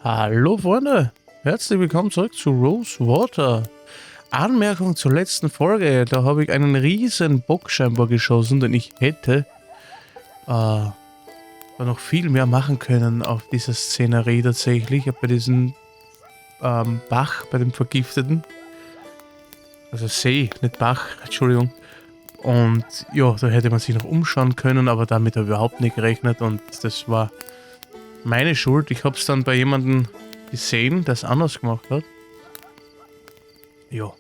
Hallo Freunde, herzlich willkommen zurück zu Rosewater. Anmerkung zur letzten Folge, da habe ich einen riesen Bock scheinbar geschossen, denn ich hätte da noch viel mehr machen können auf dieser Szenerie tatsächlich, bei diesem Bach, bei dem Vergifteten. Also See, nicht Bach, Entschuldigung. Und ja, da hätte man sich noch umschauen können, aber damit habe ich überhaupt nicht gerechnet und das war meine Schuld. Ich habe es dann bei jemandem gesehen, der es anders gemacht hat. Ja.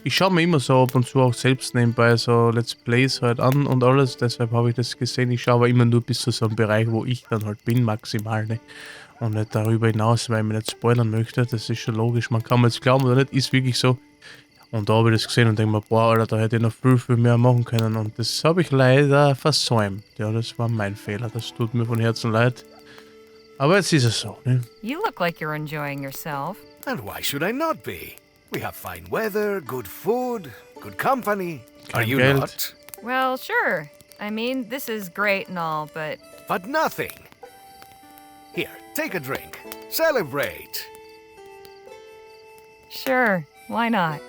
Ich schaue mir immer so ab und zu auch selbst nebenbei so Let's Plays halt an und alles, deshalb habe ich das gesehen. Ich schaue aber immer nur bis zu so einem Bereich, wo ich dann halt bin, maximal, ne? Und nicht darüber hinaus, weil ich mich nicht spoilern möchte. Das ist schon logisch, man kann mir jetzt glauben oder nicht, ist wirklich so. Und da habe ich das gesehen und denke mir, boah, Alter, da hätte ich noch viel mehr machen können. Und das habe ich leider versäumt. Ja, das war mein Fehler, das tut mir von Herzen leid. Aber jetzt ist es so, ne? You look like you're enjoying yourself. And why should I not be? We have fine weather, good food, good company. Are you Geld. not? Well, sure. I mean, this is great and all, but But nothing. Here, take a drink. Celebrate. sure, why not?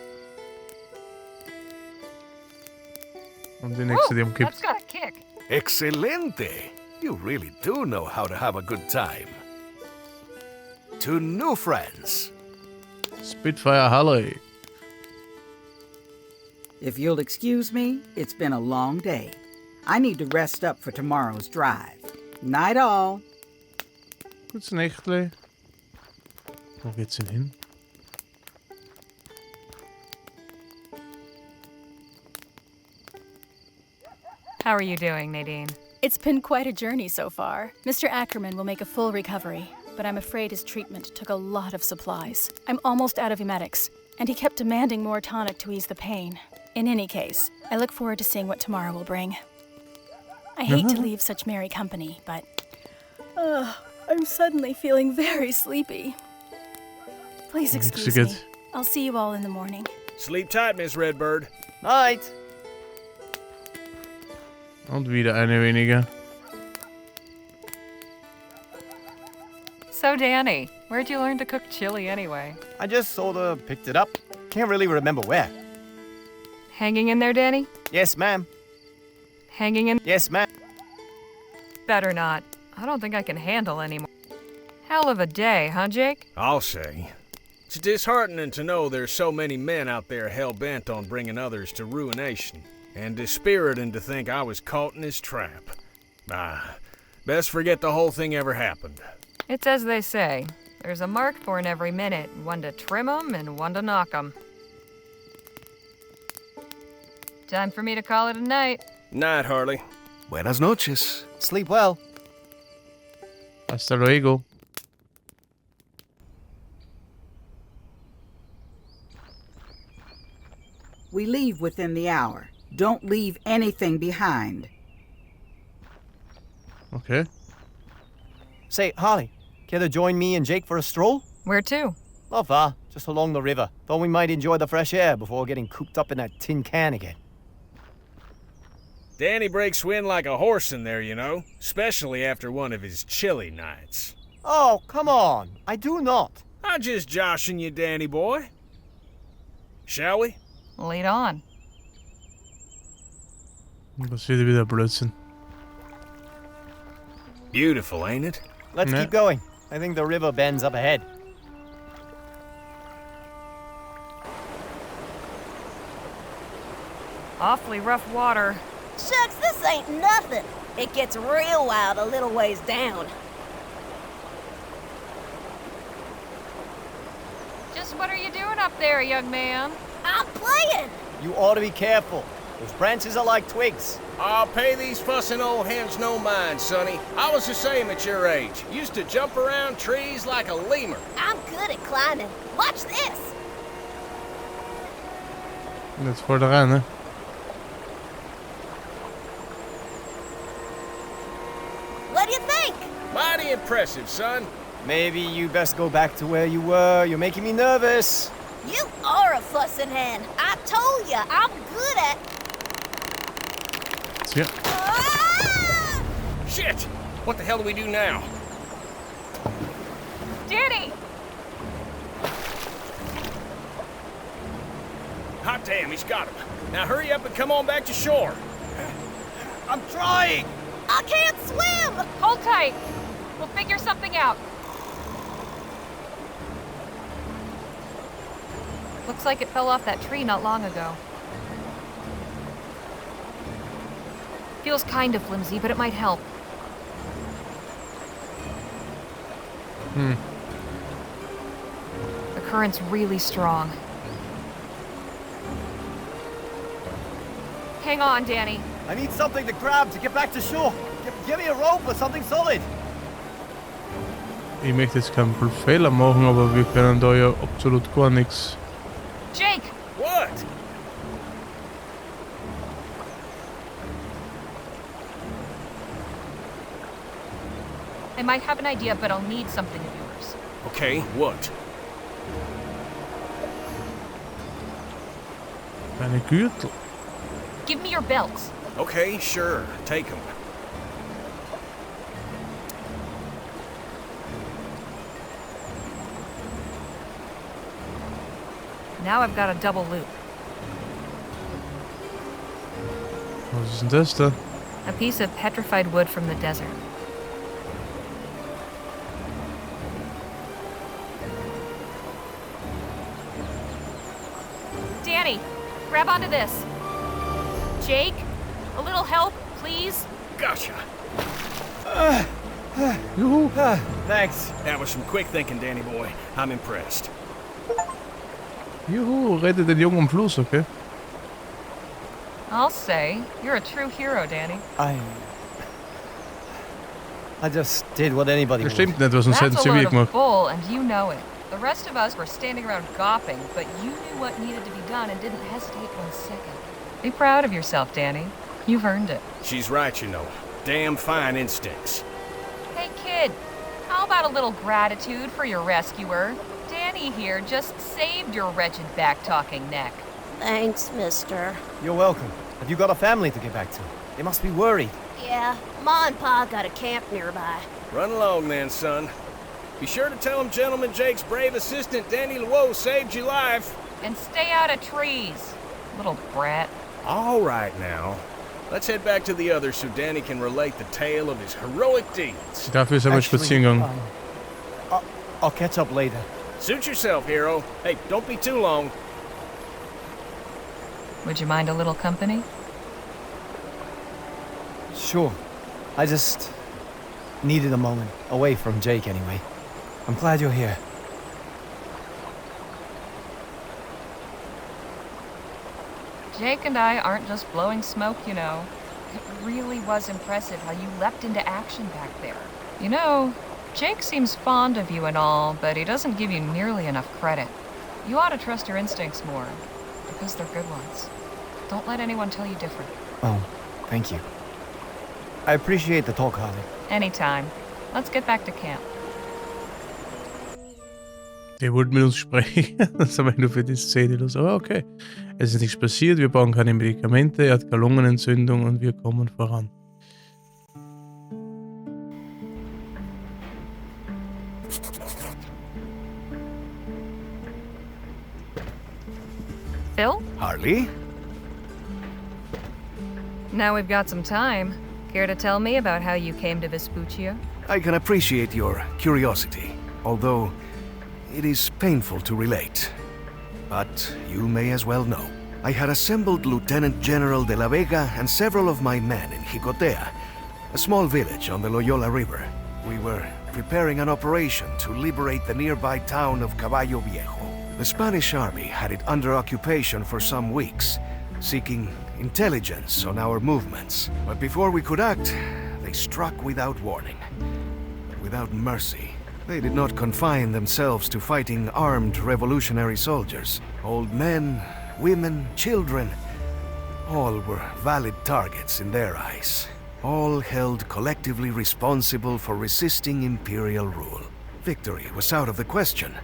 Und die nächste, die umkippt. That's got a kick. Excelente. You really do know how to have a good time. To new friends. Spitfire Harley. If you'll excuse me, it's been a long day. I need to rest up for tomorrow's drive. Night all. Gutes Nächtle. Wo geht's denn hin? How are you doing, Nadine? It's been quite a journey so far. Mr. Ackerman will make a full recovery, but I'm afraid his treatment took a lot of supplies. I'm almost out of emetics, and he kept demanding more tonic to ease the pain. In any case, I look forward to seeing what tomorrow will bring. I hate to leave such merry company, but I'm suddenly feeling very sleepy. Please excuse me. I'll see you all in the morning. Sleep tight, Miss Redbird. Night. Und wieder eine weniger. So, Danny, where'd you learn to cook chili anyway? I just sorta picked it up. Can't really remember where. Hanging in there, Danny? Yes, ma'am. Hanging in? Yes, ma'am. Better not. I don't think I can handle anymore. Hell of a day, huh, Jake? I'll say. It's disheartening to know there's so many men out there hell-bent on bringing others to ruination, and dispiriting to think I was caught in his trap. Best forget the whole thing ever happened. It's as they say. There's a mark for in every minute, one to trim 'em and one to knock 'em. Time for me to call it a night. Night, Harley. Buenas noches. Sleep well. Hasta luego. We leave within the hour. Don't leave anything behind. Okay. Say, Harley, care to join me and Jake for a stroll? Where to? Not far, just along the river. Thought we might enjoy the fresh air before getting cooped up in that tin can again. Danny breaks wind like a horse in there, you know, especially after one of his chilly nights. Oh, come on. I do not. I'm just joshing you, Danny boy. Shall we? Lead on. Das wird wieder Blödsinn. Beautiful, ain't it? Let's Yeah. keep going. I think the river bends up ahead. Awfully rough water. Shucks, this ain't nothing. It gets real wild a little ways down. Just what are you doing up there, young man? I'm playing. You ought to be careful. Those branches are like twigs. I'll pay these fussing old hens no mind, sonny. I was the same at your age. Used to jump around trees like a lemur. I'm good at climbing. Watch this. Jetzt voll da rein, ne? What do you think? Mighty impressive, son. Maybe you best go back to where you were. You're making me nervous. You are a fussing hen. I told ya, I'm good at... Ja. Ah! Shit! What the hell do we do now? Danny! Goddamn, he's got him. Now hurry up and come on back to shore. I'm trying! I can't swim! Hold tight. We'll figure something out. Looks like it fell off that tree not long ago. Feels kind of flimsy, but it might help. The current's really strong. Hang on, Danny. I need something to grab to get back to shore. Give me a rope or something solid. Ich möchte jetzt keinen Fehler machen, aber wir können da ja absolut gar nichts. Jake! What? I might have an idea, but I'll need something of yours. Okay, what? Meine Gürtel. Give me your belts. Okay, sure. Take them. Now I've got a double loop. Was ist denn das da? A piece of petrified wood from the desert. Danny, grab onto this. Jake, a little help, please? Gotcha. Juhu. Thanks. That was some quick thinking, Danny boy. I'm impressed. Juhu, rette den Jungen am Fluss, okay? I'll say, you're a true hero, Danny. I just did what anybody Das would. stimmt nicht, was uns hätten That's sie a wie load of gemacht. bull, and you know it. The rest of us were standing around gawping, but you knew what needed to be done and didn't hesitate 1 second. Be proud of yourself, Danny. You've earned it. She's right, you know. Damn fine instincts. Hey, kid, how about a little gratitude for your rescuer? Danny here just saved your wretched back-talking neck. Thanks, mister. You're welcome. Have you got a family to get back to? They must be worried. Yeah, Ma and Pa got a camp nearby. Run along then, son. Be sure to tell him Gentleman Jake's brave assistant, Danny Luo, saved your life. And stay out of trees, little brat. All right now. Let's head back to the others so Danny can relate the tale of his heroic deeds. Dafür ist aber spazieren gegangen. I'll catch up later. Suit yourself, hero. Hey, don't be too long. Would you mind a little company? Sure. I just needed a moment away from Jake anyway. I'm glad you're here. Jake and I aren't just blowing smoke, you know. It really was impressive how you leapt into action back there. You know, Jake seems fond of you and all, but he doesn't give you nearly enough credit. You ought to trust your instincts more, because they're good ones. Don't let anyone tell you different. Oh, thank you. I appreciate the talk, Harley. Anytime. Let's get back to camp. Der wollte mit uns sprechen. Das haben wir nur für die Szene los. Aber okay. Es ist nichts passiert, wir brauchen keine Medikamente, er hat keine Lungenentzündung und wir kommen voran. Phil? Harley? Now we've got some time. Care to tell me about how you came to Vespuccia? I can appreciate your curiosity, although it is painful to relate. But you may as well know. I had assembled Lieutenant General de la Vega and several of my men in Jicotea, a small village on the Loyola River. We were preparing an operation to liberate the nearby town of Caballo Viejo. The Spanish army had it under occupation for some weeks, seeking intelligence on our movements. But before we could act, they struck without warning, without mercy. They did not confine themselves to fighting armed revolutionary soldiers. Old men, women, children, all were valid targets in their eyes. All held collectively responsible for resisting imperial rule. Victory was out of the question.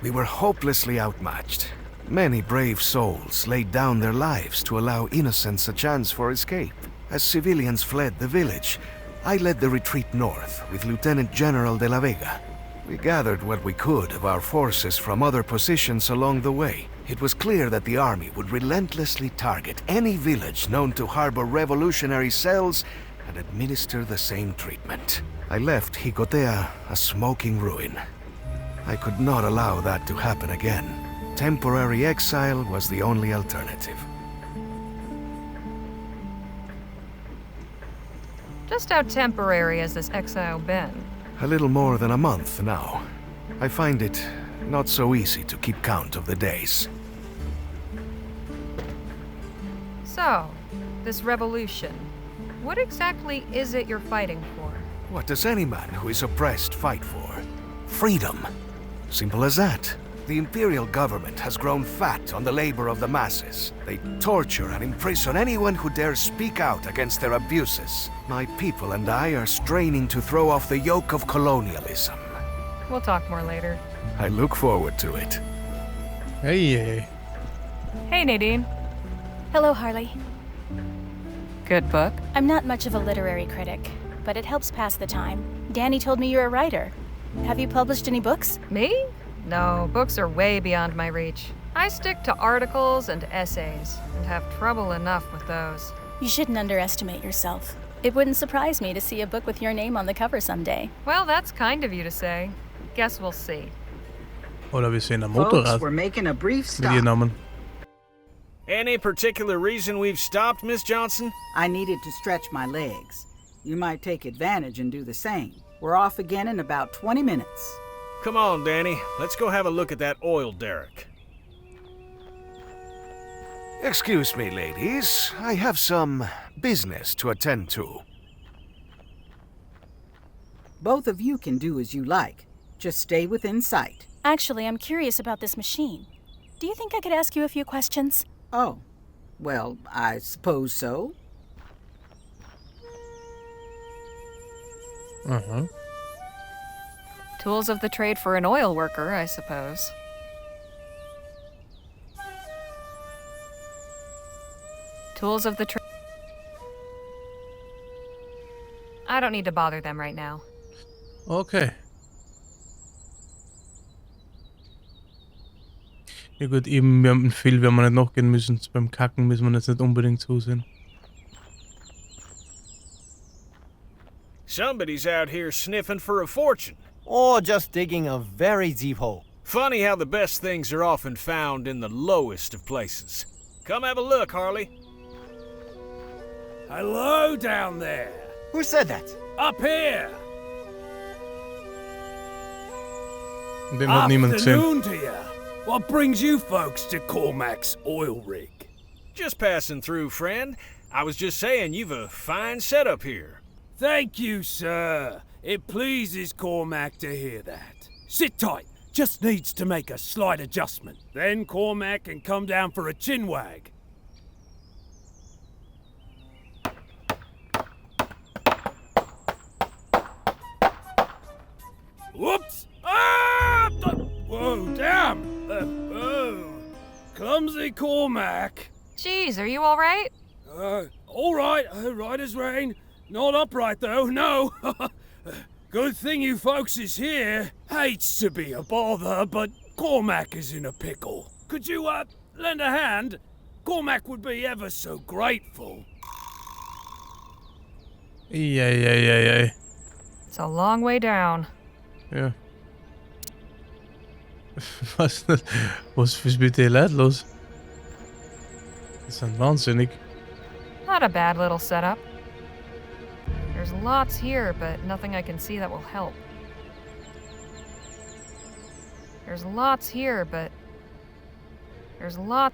We were hopelessly outmatched. Many brave souls laid down their lives to allow innocents a chance for escape. As civilians fled the village, I led the retreat north with Lieutenant General de la Vega. We gathered what we could of our forces from other positions along the way. It was clear that the army would relentlessly target any village known to harbor revolutionary cells and administer the same treatment. I left Jicotea a smoking ruin. I could not allow that to happen again. Temporary exile was the only alternative. Just how temporary has this exile been? A little more than a month now. I find it not so easy to keep count of the days. So, this revolution, what exactly is it you're fighting for? What does any man who is oppressed fight for? Freedom. Simple as that. The imperial government has grown fat on the labor of the masses. They torture and imprison anyone who dares speak out against their abuses. My people and I are straining to throw off the yoke of colonialism. We'll talk more later. I look forward to it. Hey. Hey, Nadine. Hello, Harley. Good book. I'm not much of a literary critic, but it helps pass the time. Danny told me you're a writer. Have you published any books? Me? No, books are way beyond my reach. I stick to articles and essays, and have trouble enough with those. You shouldn't underestimate yourself. It wouldn't surprise me to see a book with your name on the cover someday. Well, that's kind of you to say. Guess we'll see. Oder wir sehen ein Folks, Motorrad we're making a brief mit stop. ihrem Namen. Any particular reason we've stopped, Miss Johnson? I needed to stretch my legs. You might take advantage and do the same. We're off again in about 20 minutes. Come on, Danny. Let's go have a look at that oil derrick. Excuse me, ladies. I have some business to attend to. Both of you can do as you like. Just stay within sight. Actually, I'm curious about this machine. Do you think I could ask you a few questions? Oh, well, I suppose so. Tools of the trade for an oil worker, I suppose. Tools of the trade. I don't need to bother them right now. Okay. Ja gut, eben, wir haben viel, werden wir nicht nachgehen müssen. Beim Kacken müssen wir jetzt nicht unbedingt zusehen. Somebody's out here sniffing for a fortune. Or just digging a very deep hole. Funny how the best things are often found in the lowest of places. Come have a look, Harley. Hello down there. Who said that? Up here. Den hat niemand gesehen. Afternoon to you. What brings you folks to Cormac's oil rig? Just passing through, friend. I was just saying you've a fine setup here. Thank you, sir. It pleases Cormac to hear that. Sit tight. Just needs to make a slight adjustment. Then Cormac can come down for a chinwag. Whoops! Ah! Whoa, damn! Oh, clumsy Cormac. Jeez, are you all right? All right as rain. Not upright though, no. Good thing you folks is here. Hates to be a bother, but Cormac is in a pickle. Could you, lend a hand? Cormac would be ever so grateful. Ei. It's a long way down. Ja. Was ist mit den Leuten los? Die sind wahnsinnig. Not a bad little setup. There's lots here, but nothing I can see that will help. There's lots here, but... There's a lot...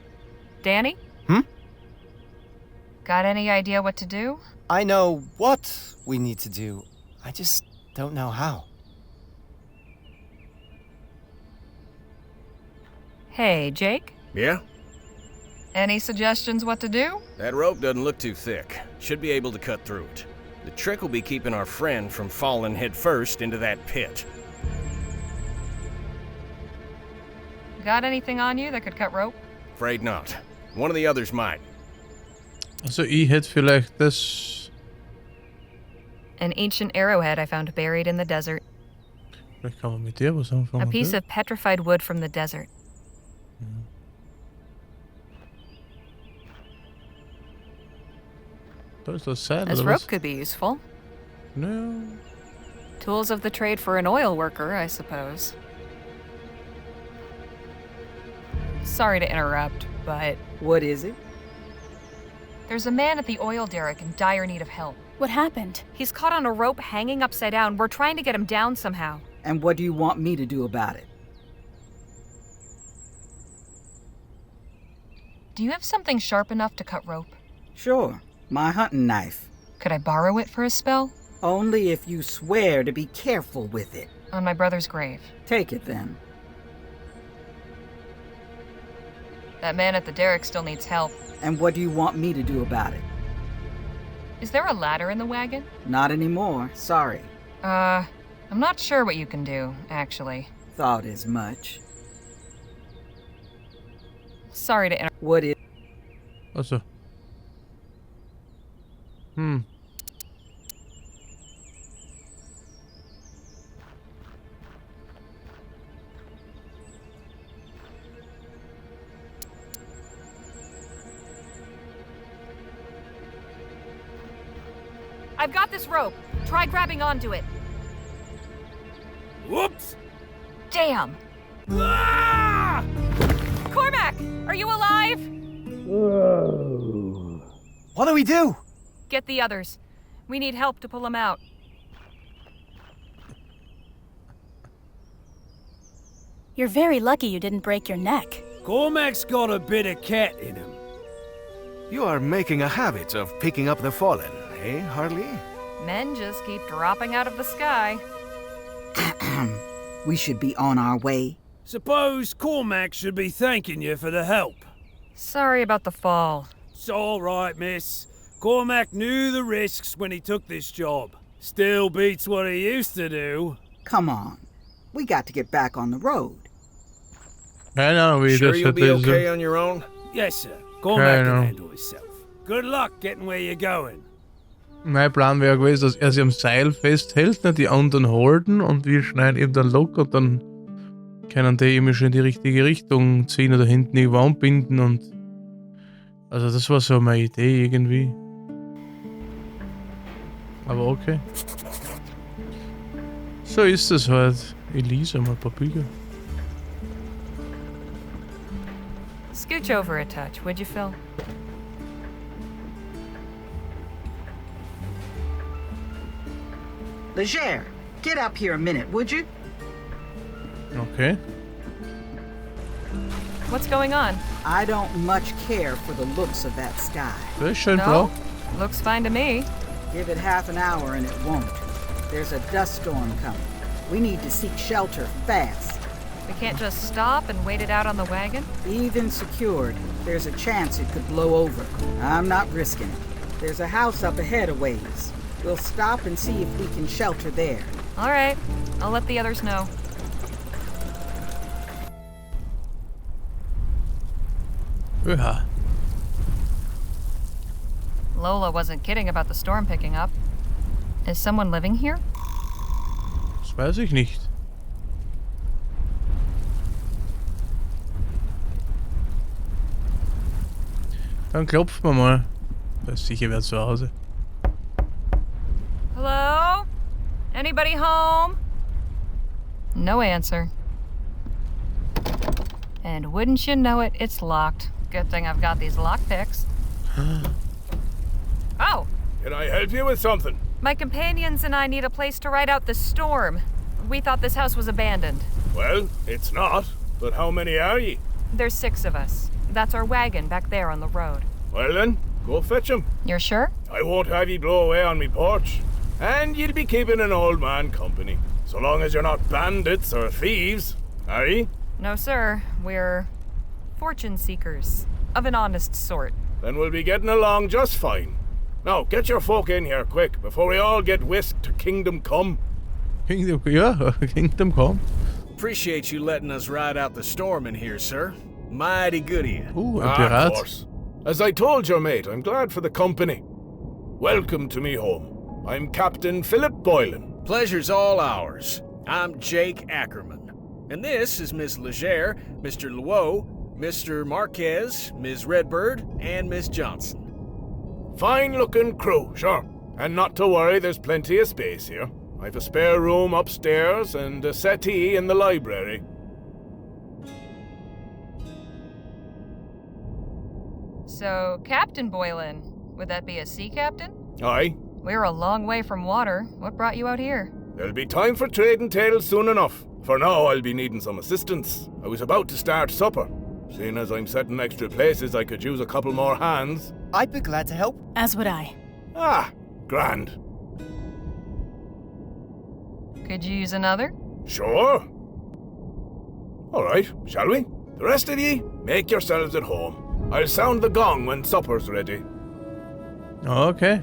Danny? Got any idea what to do? I know what we need to do. I just don't know how. Hey, Jake? Yeah? Any suggestions what to do? That rope doesn't look too thick. Should be able to cut through it. The trick will be keeping our friend from falling headfirst into that pit. Got anything on you that could cut rope? Afraid not. One of the others might. Also, ich hätte vielleicht das... An ancient arrowhead I found buried in the desert. Vielleicht kann man mit der was anfangen. A piece gell? of petrified wood from the desert. Da ist das Seil, This oder rope was? could be useful. Naja. Tools of the trade for an oil worker, I suppose. Sorry to interrupt, but What is it? there's a man at the oil derrick in dire need of help. What happened? He's caught on a rope hanging upside down. We're trying to get him down somehow. And what do you want me to do about it? Do you have something sharp enough to cut rope? Sure, my hunting knife. Could I borrow it for a spell? Only if you swear to be careful with it. On my brother's grave. Take it then. That man at the derrick still needs help. And what do you want me to do about it? Is there a ladder in the wagon? Not anymore, sorry. I'm not sure what you can do, actually. Thought as much. Sorry to interrupt. What is... Also. I've got this rope. Try grabbing onto it. Whoops! Damn! Ah! Cormac! Are you alive? What do we do? Get the others. We need help to pull him out. You're very lucky you didn't break your neck. Cormac's got a bit of cat in him. You are making a habit of picking up the fallen, eh, Harley? Men just keep dropping out of the sky. We should be on our way. Suppose Cormac should be thanking you for the help. Sorry about the fall. It's all right, miss. Cormac knew the risks when he took this job. Still beats what he used to do. Come on. We got to get back on the road. Nej, nej, vi Sure det you'll be sätter okay on your own? Yes, sir. Cormac Okay, can no. handle himself. Good luck getting where you're going. Mein Plan wäre gewesen, dass er sich am Seil festhält, ne, die anderen halten und wir schneiden ihm dann locker und dann können die immer schon in die richtige Richtung ziehen oder hinten irgendwo anbinden und also das war so meine Idee irgendwie. Aber okay. So ist es halt. Ich lese mal ein paar Bücher. Scooch over a touch, would you, Phil? Leger, get up here a minute, would you? Okay. What's going on? I don't much care for the looks of that sky. Das ist schön No? blau. Looks fine to me. Give it half an hour and it won't. There's a dust storm coming. We need to seek shelter fast. We can't just stop and wait it out on the wagon? Even secured, there's a chance it could blow over. I'm not risking it. There's a house up ahead a ways. We'll stop and see if we can shelter there. All right. I'll let the others know. Oha. Lola wasn't kidding about the storm picking up. Is someone living here? Das weiß ich nicht. Dann klopfen wir mal. Da ist sicher wer zu Hause. Hello? Anybody home? No answer. And wouldn't you know it, it's locked. Good thing I've got these lockpicks. Oh! Can I help you with something? My companions and I need a place to ride out the storm. We thought this house was abandoned. Well, it's not. But how many are ye? There's 6 of us. That's our wagon back there on the road. Well then, go fetch 'em. You're sure? I won't have ye blow away on me porch. And you'll be keeping an old man company. So long as you're not bandits or thieves, are ye? No, sir. We're fortune seekers. Of an honest sort. Then we'll be getting along just fine. Now, get your folk in here quick, before we all get whisked to Kingdom Come. Kingdom, ja, Kingdom Come. Appreciate you letting us ride out the storm in here, sir. Mighty good of you. Ein Of Pirat. course. As I told your mate, I'm glad for the company. Welcome to me home. I'm Captain Philip Boylan. Pleasure's all ours. I'm Jake Ackerman. And this is Miss Leger, Mr. Luo, Mr. Marquez, Ms. Redbird, and Miss Johnson. Fine-looking crew, sure. And not to worry, there's plenty of space here. I've a spare room upstairs and a settee in the library. So, Captain Boylan, would that be a sea captain? Aye. We're a long way from water. What brought you out here? There'll be time for trading tales soon enough. For now, I'll be needing some assistance. I was about to start supper. Seeing as I'm setting extra places, I could use a couple more hands. I'd be glad to help. As would I. Ah, grand. Could you use another? Sure. All right, shall we? The rest of ye, make yourselves at home. I'll sound the gong when supper's ready. Okay.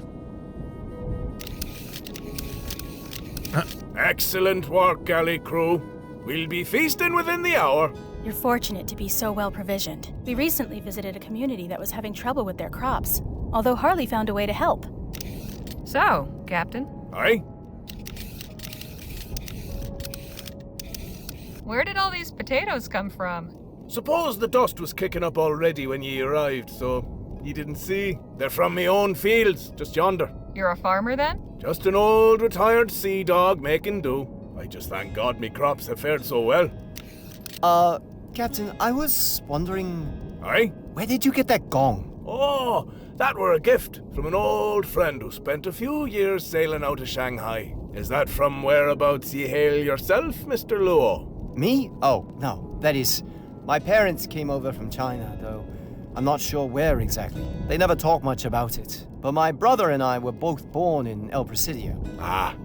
Excellent work, galley crew. We'll be feasting within the hour. You're fortunate to be so well provisioned. We recently visited a community that was having trouble with their crops, although Harley found a way to help. So, Captain, Aye? where did all these potatoes come from? Suppose the dust was kicking up already when ye arrived, so ye didn't see. They're from me own fields, just yonder. You're a farmer then? Just an old retired sea dog making do. I just thank God me crops have fared so well. Captain, I was wondering, Aye? where did you get that gong? Oh, that were a gift from an old friend who spent a few years sailing out of Shanghai. Is that from whereabouts ye hail yourself, Mr. Luo? Me? Oh, no. That is, my parents came over from China, though I'm not sure where exactly. They never talk much about it. But my brother and I were both born in El Presidio. Ah.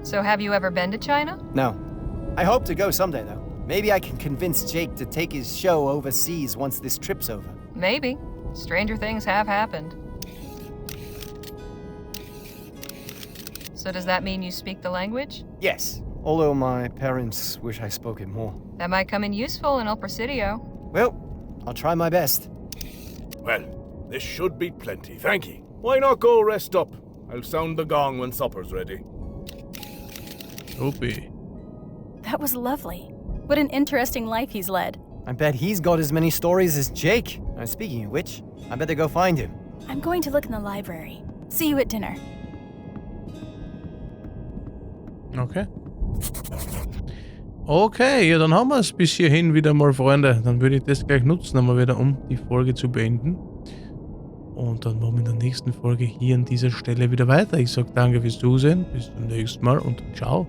So have you ever been to China? No. I hope to go someday, though. Maybe I can convince Jake to take his show overseas once this trip's over. Maybe. Stranger things have happened. So does that mean you speak the language? Yes. Although my parents wish I spoke it more. That might come in useful in El Presidio. Well, I'll try my best. Well, this should be plenty, thank ye. Why not go rest up? I'll sound the gong when supper's ready. Opie. That was lovely. What an interesting life he's led. I bet he's got as many stories as Jake. Now, speaking of which, I better go find him. I'm going to look in the library. See you at dinner. Okay. Okay, ja, dann haben wir es bis hierhin wieder mal, Freunde. Dann würde ich das gleich nutzen, einmal wieder, um die Folge zu beenden. Und dann machen wir in der nächsten Folge hier an dieser Stelle wieder weiter. Ich sage danke fürs Zusehen, bis zum nächsten Mal und ciao.